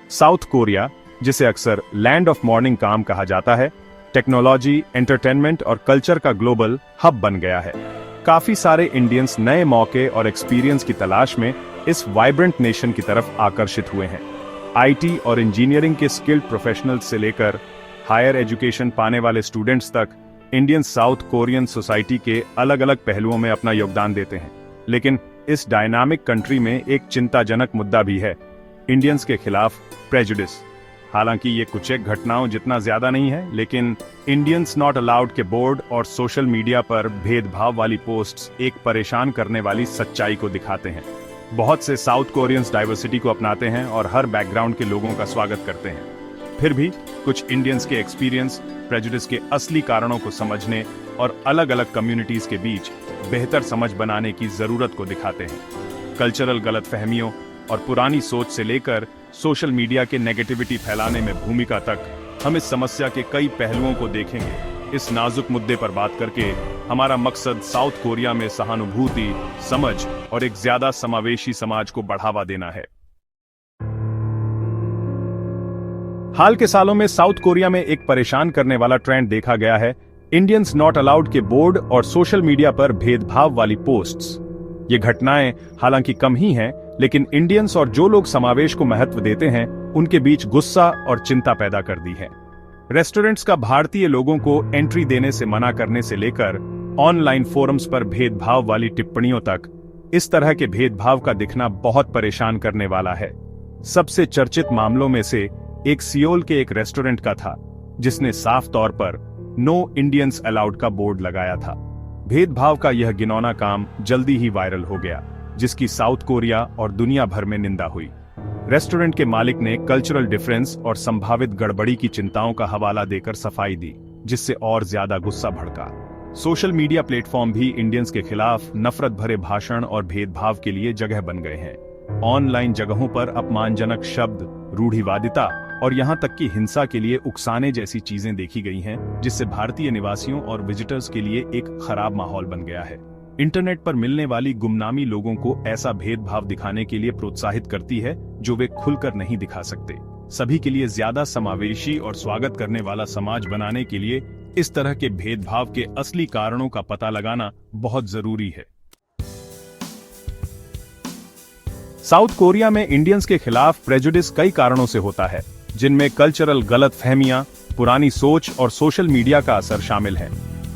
South Korea, जिसे अक्सर land of morning काम कहा जाता है, टेक्नोलॉजी, एंटरटेनमेंट और कल्चर का ग्लोबल हब बन गया है। काफी सारे इंडियंस नए मौके और एक्सपीरियंस की तलाश में इस वाइब्रेंट नेशन की तरफ आकर्षित हुए हैं। आईटी और इंजीनियरिंग के स्किल्ड प्रोफेशनल्स से लेकर हायर एजुकेशन पाने वाले स्टूडेंट्स तक इंडियन साउथ कोरियन सोसाइटी के अलग अलग पहलुओं में अपना योगदान देते हैं। लेकिन इस डायनामिक कंट्री में एक चिंताजनक मुद्दा भी है, इंडियंस के खिलाफ प्रेजुडिस। हालांकि ये कुछ एक घटनाओं जितना ज्यादा नहीं है, लेकिन इंडियंस नॉट अलाउड के बोर्ड और सोशल मीडिया पर भेदभाव वाली पोस्ट्स एक परेशान करने वाली सच्चाई को दिखाते हैं। बहुत से साउथ कोरियंस डाइवर्सिटी को अपनाते हैं और हर बैकग्राउंड के लोगों का स्वागत करते हैं। फिर भी कुछ इंडियंस के एक्सपीरियंस प्रेजुडिस के असली कारणों को समझने और अलग अलग कम्युनिटीज के बीच बेहतर समझ बनाने की जरूरत को दिखाते हैं। कल्चरल गलतफहमियों और पुरानी सोच से लेकर सोशल मीडिया के नेगेटिविटी फैलाने में भूमिका तक, हम इस समस्या के कई पहलुओं को देखेंगे। इस नाजुक मुद्दे पर बात करके हमारा मकसद साउथ कोरिया में सहानुभूति, समझ और एक ज्यादा समावेशी समाज को बढ़ावा देना है। हाल के सालों में साउथ कोरिया में एक परेशान करने वाला ट्रेंड देखा गया है, इंडियंस नॉट अलाउड के बोर्ड और सोशल मीडिया पर भेदभाव वाली पोस्ट्स। ये घटनाएं हालांकि कम ही हैं, लेकिन इंडियंस और जो लोग समावेश को महत्व देते हैं, उनके बीच गुस्सा और चिंता पैदा कर दी है। रेस्टोरेंट्स का भारतीय लोगों को एंट्री देने से मना करने से लेकर ऑनलाइन फोरम्स पर भेदभाव वाली टिप्पणियों तक, इस तरह के भेदभाव का दिखना बहुत परेशान करने वाला है। सबसे चर्चित मामलों में से एक सियोल के एक रेस्टोरेंट का था, जिसने साफ तौर पर नो इंडियंस अलाउड का बोर्ड लगाया था। भेदभाव का यह घिनौना काम जल्दी ही वायरल हो गया, जिसकी साउथ कोरिया और दुनिया भर में निंदा हुई। रेस्टोरेंट के मालिक ने कल्चरल डिफरेंस और संभावित गड़बड़ी की चिंताओं का हवाला देकर सफाई दी, जिससे और ज्यादा गुस्सा भड़का। सोशल मीडिया प्लेटफॉर्म भी इंडियंस के खिलाफ नफरत भरे भाषण और भेदभाव के लिए जगह बन गए हैं। ऑनलाइन जगहों पर अपमानजनक शब्द, रूढ़िवादिता और यहां तक कि हिंसा के लिए उकसाने जैसी चीजें देखी गई हैं, जिससे भारतीय निवासियों और विजिटर्स के लिए एक खराब माहौल बन गया है। इंटरनेट पर मिलने वाली गुमनामी लोगों को ऐसा भेदभाव दिखाने के लिए प्रोत्साहित करती है, जो वे खुलकर नहीं दिखा सकते। सभी के लिए ज्यादा समावेशी और स्वागत करने वाला समाज बनाने के लिए इस तरह के भेदभाव के असली कारणों का पता लगाना बहुत जरूरी है। साउथ कोरिया में इंडियंस के खिलाफ प्रेजुडिस कई कारणों से होता है, जिनमें कल्चरल गलतफहमियां, पुरानी सोच और सोशल मीडिया का असर शामिल है।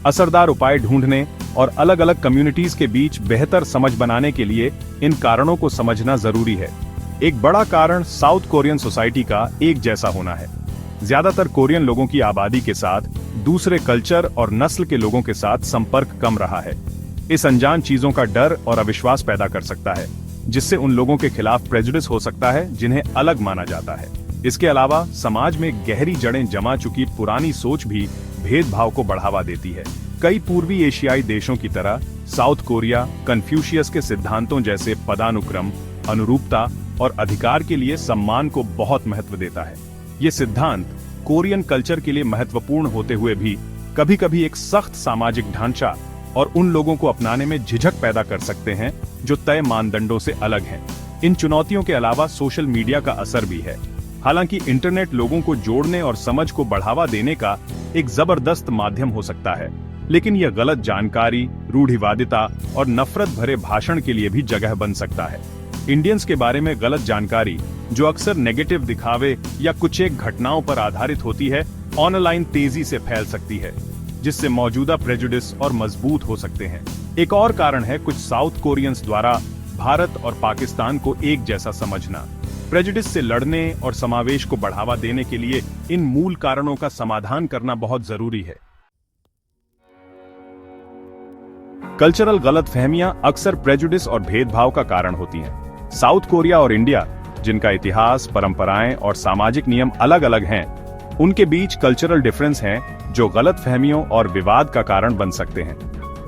असरदार उपाय ढूंढने और अलग अलग कम्युनिटीज के बीच बेहतर समझ बनाने के लिए इन कारणों को समझना जरूरी है। एक बड़ा कारण साउथ कोरियन सोसाइटी का एक जैसा होना है। ज्यादातर कोरियन लोगों की आबादी के साथ दूसरे कल्चर और नस्ल के लोगों के साथ संपर्क कम रहा है। इस अनजान चीजों का डर और अविश्वास पैदा कर सकता है, जिससे उन लोगों के खिलाफ प्रेजुडिस हो सकता है जिन्हें अलग माना जाता है। इसके अलावा समाज में गहरी जड़ें जमा चुकी पुरानी सोच भी भेदभाव को बढ़ावा देती है। कई पूर्वी एशियाई देशों की तरह साउथ कोरिया कन्फ्यूशियस के सिद्धांतों जैसे पदानुक्रम, अनुरूपता और अधिकार के लिए सम्मान को बहुत महत्व देता है। ये सिद्धांत कोरियन कल्चर के लिए महत्वपूर्ण होते हुए भी कभी-कभी एक सख्त सामाजिक ढांचा और उन लोगों को अपनाने में झिझक पैदा कर सकते हैं जो तय मानदंडों से अलग हैं। इन चुनौतियों के अलावा सोशल मीडिया का असर भी है। हालांकि इंटरनेट लोगों को जोड़ने और समझ को बढ़ावा देने का एक जबरदस्त माध्यम हो सकता है, लेकिन यह गलत जानकारी, रूढ़िवादिता और नफरत भरे भाषण के लिए भी जगह बन सकता है। इंडियंस के बारे में गलत जानकारी, जो अक्सर नेगेटिव दिखावे या कुछ एक घटनाओं पर आधारित होती है, ऑनलाइन तेजी से फैल सकती है, जिससे मौजूदा प्रेजुडिस और मजबूत हो सकते हैं। एक और कारण है कुछ साउथ कोरियंस द्वारा भारत और पाकिस्तान को एक जैसा समझना। प्रेजुडिस से लड़ने और समावेश को बढ़ावा देने के लिए इन मूल कारणों का समाधान करना बहुत जरूरी है। कल्चरल गलतफहमियां अक्सर प्रेजुडिस और भेदभाव का कारण होती हैं। साउथ कोरिया और इंडिया, जिनका इतिहास, परंपराएं और सामाजिक नियम अलग अलग हैं, उनके बीच कल्चरल डिफरेंस हैं जो गलतफहमियों और विवाद का कारण बन सकते हैं।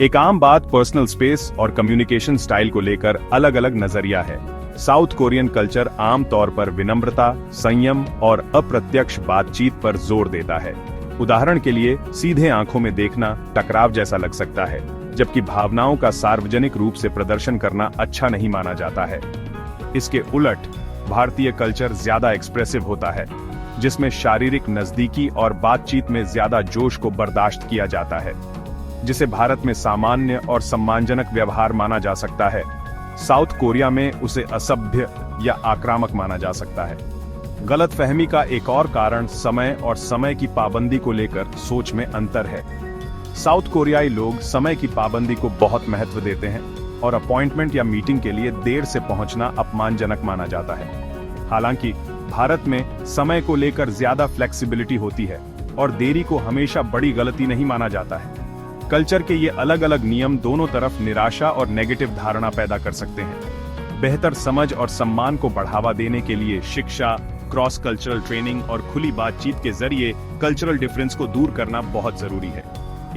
एक आम बात पर्सनल स्पेस और कम्युनिकेशन स्टाइल को लेकर अलग अलग नजरिया है। साउथ कोरियन कल्चर आमतौर पर विनम्रता, संयम और अप्रत्यक्ष बातचीत पर जोर देता है। उदाहरण के लिए, सीधे आंखों में देखना टकराव जैसा लग सकता है, जबकि भावनाओं का सार्वजनिक रूप से प्रदर्शन करना अच्छा नहीं माना जाता है। इसके उलट भारतीय कल्चर ज्यादा एक्सप्रेसिव होता है, जिसमें शारीरिक नजदीकी और बातचीत में ज्यादा जोश को बर्दाश्त किया जाता है, जिसे भारत में सामान्य और सम्मानजनक व्यवहार माना जा सकता है। साउथ कोरिया में उसे असभ्य या आक्रामक माना जा सकता है। गलतफहमी का एक और कारण समय और समय की पाबंदी को लेकर सोच में अंतर है। साउथ कोरियाई लोग समय की पाबंदी को बहुत महत्व देते हैं और अपॉइंटमेंट या मीटिंग के लिए देर से पहुंचना अपमानजनक माना जाता है। हालांकि भारत में समय को लेकर ज्यादा फ्लेक्सिबिलिटी होती है और देरी को हमेशा बड़ी गलती नहीं माना जाता है। कल्चर के ये अलग अलग नियम दोनों तरफ निराशा और नेगेटिव धारणा पैदा कर सकते हैं। बेहतर समझ और सम्मान को बढ़ावा देने के लिए शिक्षा, क्रॉस कल्चरल ट्रेनिंग और खुली बातचीत के जरिए कल्चरल डिफरेंस को दूर करना बहुत जरूरी है।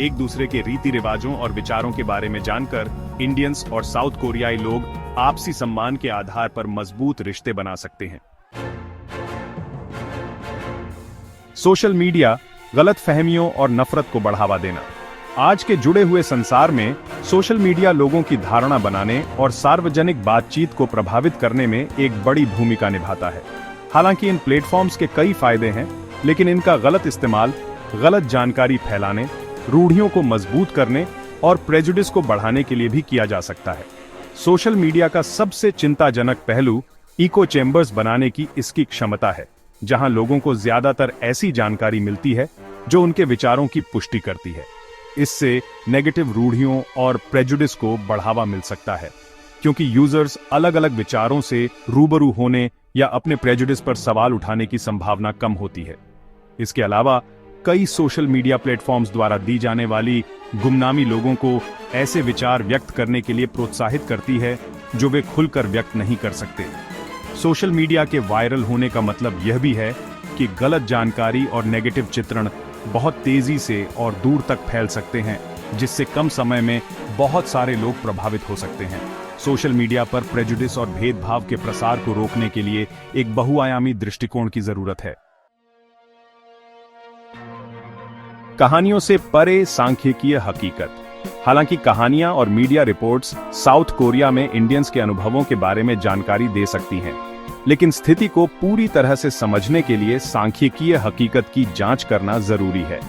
एक दूसरे के रीति रिवाजों और विचारों के बारे में जानकर इंडियंस और साउथ कोरियाई लोग आपसी सम्मान के आधार पर मजबूत रिश्ते बना सकते हैं। सोशल मीडिया, गलतफहमियों और नफरत को बढ़ावा देना। आज के जुड़े हुए संसार में सोशल मीडिया लोगों की धारणा बनाने और सार्वजनिक बातचीत को प्रभावित करने में एक बड़ी भूमिका निभाता है। हालांकि इन प्लेटफॉर्म्स के कई फायदे हैं, लेकिन इनका गलत इस्तेमाल गलत जानकारी फैलाने, रूढ़ियों को मजबूत करने और प्रेजुडिस को बढ़ाने के लिए भी किया जा सकता है। सोशल मीडिया का सबसे चिंताजनक पहलू इको चेम्बर्स बनाने की इसकी क्षमता है, जहां लोगों को ज्यादातर ऐसी जानकारी मिलती है जो उनके विचारों की पुष्टि करती है। इससे नेगेटिव रूढ़ियों और प्रेजुडिस को बढ़ावा मिल सकता है, क्योंकि यूजर्स अलग अलग विचारों से रूबरू होने या अपने प्रेजुडिस पर सवाल उठाने की संभावना कम होती है। इसके अलावा कई सोशल मीडिया प्लेटफॉर्म्स द्वारा दी जाने वाली गुमनामी लोगों को ऐसे विचार व्यक्त करने के लिए प्रोत्साहित करती है जो वे खुलकर व्यक्त नहीं कर सकते। सोशल मीडिया के वायरल होने का मतलब यह भी है कि गलत जानकारी और नेगेटिव चित्रण बहुत तेजी से और दूर तक फैल सकते हैं, जिससे कम समय में बहुत सारे लोग प्रभावित हो सकते हैं। सोशल मीडिया पर प्रेजुडिस और भेदभाव के प्रसार को रोकने के लिए एक बहुआयामी दृष्टिकोण की जरूरत है। कहानियों से परे सांख्यिकीय हकीकत। हालांकि कहानियां और मीडिया रिपोर्ट्स साउथ कोरिया में इंडियंस के अनुभवों के बारे में जानकारी दे सकती हैं, लेकिन स्थिति को पूरी तरह से समझने के लिए सांख्यिकीय हकीकत की जांच करना जरूरी है।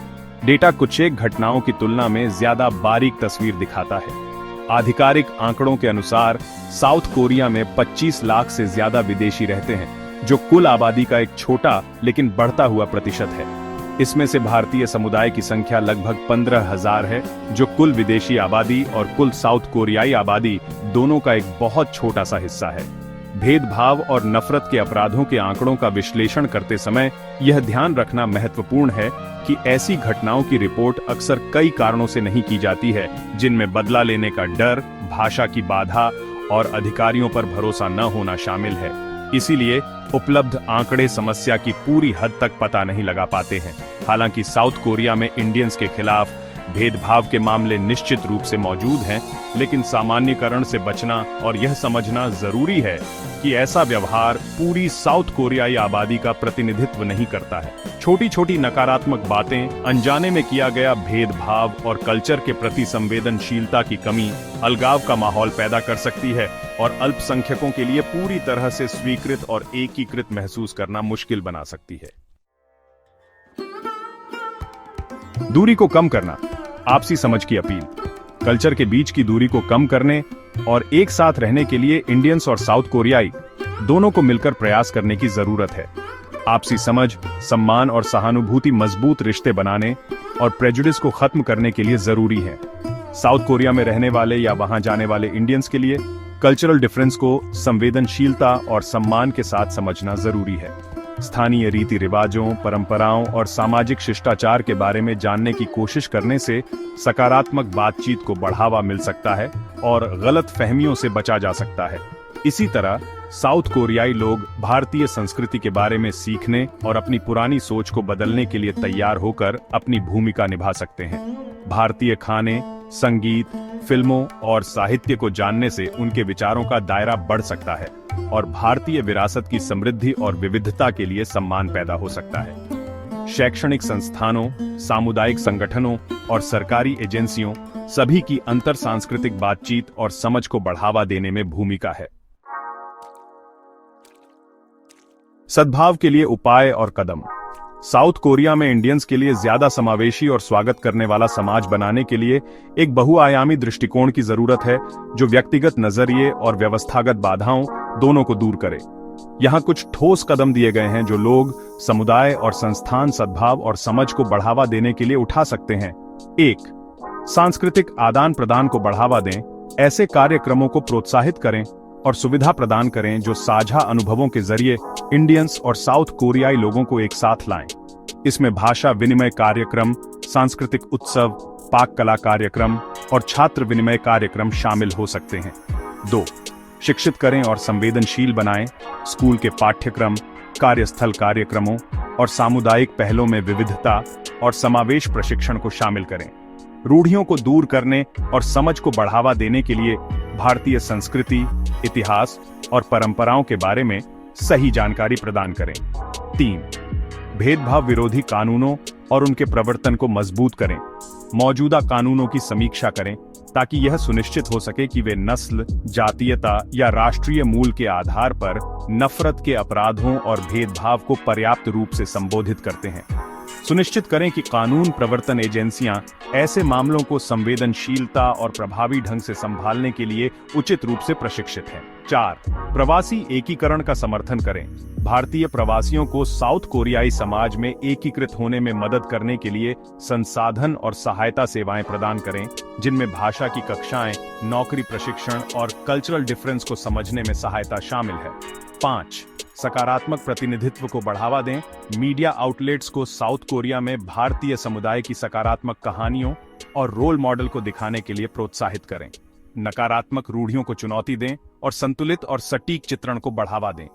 डेटा कुछ एक घटनाओं की तुलना में ज्यादा बारीक तस्वीर दिखाता है। आधिकारिक आंकड़ों के अनुसार साउथ कोरिया में 25 लाख से ज्यादा विदेशी रहते हैं, जो कुल आबादी का एक छोटा लेकिन बढ़ता हुआ प्रतिशत है। इसमें से भारतीय समुदाय की संख्या लगभग 15,000 है, जो कुल विदेशी आबादी और कुल साउथ कोरियाई आबादी दोनों का एक बहुत छोटा सा हिस्सा है। भेदभाव और नफरत के अपराधों के आंकड़ों का विश्लेषण करते समय यह ध्यान रखना महत्वपूर्ण है कि ऐसी घटनाओं की रिपोर्ट अक्सर कई कारणों से नहीं की जाती है, जिनमें बदला लेने का डर, भाषा की बाधा और अधिकारियों पर भरोसा न होना शामिल है। इसीलिए उपलब्ध आंकड़े समस्या की पूरी हद तक पता नहीं लगा पाते हैं। हालांकि साउथ कोरिया में इंडियंस के खिलाफ भेदभाव के मामले निश्चित रूप से मौजूद हैं, लेकिन सामान्यकरण से बचना और यह समझना जरूरी है कि ऐसा व्यवहार पूरी साउथ कोरियाई आबादी का प्रतिनिधित्व नहीं करता है। छोटी छोटी नकारात्मक बातें, अनजाने में किया गया भेदभाव और कल्चर के प्रति संवेदनशीलता की कमी अलगाव का माहौल पैदा कर सकती है और अल्पसंख्यकों के लिए पूरी तरह से स्वीकृत और एकीकृत महसूस करना मुश्किल बना सकती है। दूरी को कम करना, आपसी समझ की अपील। कल्चर के बीच की दूरी को कम करने और एक साथ रहने के लिए इंडियंस और साउथ कोरियाई दोनों को मिलकर प्रयास करने की जरूरत है। आपसी समझ, सम्मान और सहानुभूति मजबूत रिश्ते बनाने और प्रेजुडिस को खत्म करने के लिए जरूरी है। साउथ कोरिया में रहने वाले या वहां जाने वाले इंडियंस के लिए कल्चरल डिफरेंस को संवेदनशीलता और सम्मान के साथ समझना जरूरी है। स्थानीय रीति रिवाजों, परंपराओं और सामाजिक शिष्टाचार के बारे में जानने की कोशिश करने से सकारात्मक बातचीत को बढ़ावा मिल सकता है और गलत फहमियों से बचा जा सकता है। इसी तरह साउथ कोरियाई लोग भारतीय संस्कृति के बारे में सीखने और अपनी पुरानी सोच को बदलने के लिए तैयार होकर अपनी भूमिका निभा सकते हैं। भारतीय खाने, संगीत, फिल्मों और साहित्य को जानने से उनके विचारों का दायरा बढ़ सकता है और भारतीय विरासत की समृद्धि और विविधता के लिए सम्मान पैदा हो सकता है। शैक्षणिक संस्थानों, सामुदायिक संगठनों और सरकारी एजेंसियों सभी की अंतर सांस्कृतिक बातचीत और समझ को बढ़ावा देने में भूमिका है। सद्भाव के लिए उपाय और कदम। साउथ कोरिया में इंडियंस के लिए ज्यादा समावेशी और स्वागत करने वाला समाज बनाने के लिए एक बहुआयामी दृष्टिकोण की जरूरत है जो व्यक्तिगत नजरिए और व्यवस्थागत बाधाओं दोनों को दूर करे। यहाँ कुछ ठोस कदम दिए गए हैं जो लोग, समुदाय और संस्थान सद्भाव और समझ को बढ़ावा देने के लिए उठा सकते हैं। 1. सांस्कृतिक आदान प्रदान को बढ़ावा दें। ऐसे कार्यक्रमों को प्रोत्साहित करें और सुविधा प्रदान करें जो साझा अनुभवों के जरिए इंडियंस और साउथ कोरियाई लोगों को एक साथ लाएं। इसमें भाषा विनिमय कार्यक्रम, सांस्कृतिक उत्सव, पाक कला कार्यक्रम और छात्र विनिमय कार्यक्रम शामिल हो सकते हैं। 2. शिक्षित करें और संवेदनशील बनाएं। स्कूल के पाठ्यक्रम, कार्यस्थल कार्यक्रमों और सामुदायिक पहलों में विविधता और समावेश प्रशिक्षण को शामिल करें। रूढ़ियों को दूर करने और समझ को बढ़ावा देने के लिए भारतीय संस्कृति, इतिहास और परंपराओं के बारे में सही जानकारी प्रदान करें। 3. भेदभाव विरोधी कानूनों और उनके प्रवर्तन को मजबूत करें। मौजूदा कानूनों की समीक्षा करें ताकि यह सुनिश्चित हो सके कि वे नस्ल, जातीयता या राष्ट्रीय मूल के आधार पर नफरत के अपराधों और भेदभाव को पर्याप्त रूप से संबोधित करते हैं। सुनिश्चित करें कि कानून प्रवर्तन एजेंसियां ऐसे मामलों को संवेदनशीलता और प्रभावी ढंग से संभालने के लिए उचित रूप से प्रशिक्षित हैं। 4. प्रवासी एकीकरण का समर्थन करें। भारतीय प्रवासियों को साउथ कोरियाई समाज में एकीकृत होने में मदद करने के लिए संसाधन और सहायता सेवाएं प्रदान करें, जिनमें भाषा की कक्षाएं, नौकरी प्रशिक्षण और कल्चरल डिफरेंस को समझने में सहायता शामिल है। 5. सकारात्मक प्रतिनिधित्व को बढ़ावा दें। मीडिया आउटलेट्स को साउथ कोरिया में भारतीय समुदाय की सकारात्मक कहानियों और रोल मॉडल को दिखाने के लिए प्रोत्साहित करें। नकारात्मक रूढ़ियों को चुनौती दें और संतुलित और सटीक चित्रण को बढ़ावा दें।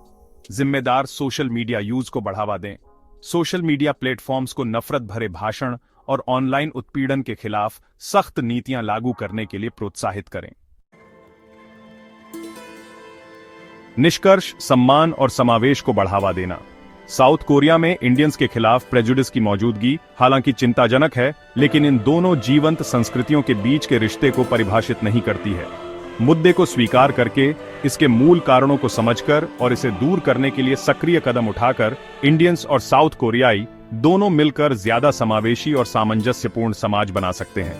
जिम्मेदार सोशल मीडिया यूज को बढ़ावा दें। सोशल मीडिया प्लेटफॉर्म्स को नफरत भरे भाषण और ऑनलाइन उत्पीड़न के खिलाफ सख्त नीतियां लागू करने के लिए प्रोत्साहित करें। निष्कर्ष, सम्मान और समावेश को बढ़ावा देना। साउथ कोरिया में इंडियंस के खिलाफ प्रेजुडिस की मौजूदगी हालांकि चिंताजनक है, लेकिन इन दोनों जीवंत संस्कृतियों के बीच के रिश्ते को परिभाषित नहीं करती है। मुद्दे को स्वीकार करके, इसके मूल कारणों को समझकर और इसे दूर करने के लिए सक्रिय कदम उठाकर इंडियंस और साउथ कोरियाई दोनों मिलकर ज्यादा समावेशी और सामंजस्यपूर्ण समाज बना सकते हैं।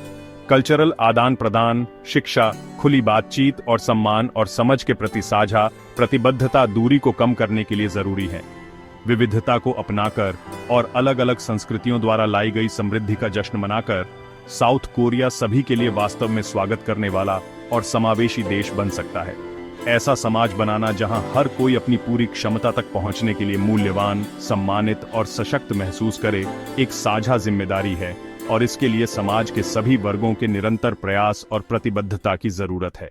कल्चरल आदान प्रदान, शिक्षा, खुली बातचीत और सम्मान और समझ के प्रति साझा प्रतिबद्धता दूरी को कम करने के लिए जरूरी है। विविधता को अपनाकर और अलग अलग संस्कृतियों द्वारा लाई गई समृद्धि का जश्न मनाकर साउथ कोरिया सभी के लिए वास्तव में स्वागत करने वाला और समावेशी देश बन सकता है। ऐसा समाज बनाना जहां हर कोई अपनी पूरी क्षमता तक पहुंचने के लिए मूल्यवान, सम्मानित और सशक्त महसूस करे, एक साझा जिम्मेदारी है और इसके लिए समाज के सभी वर्गों के निरंतर प्रयास और प्रतिबद्धता की जरूरत है।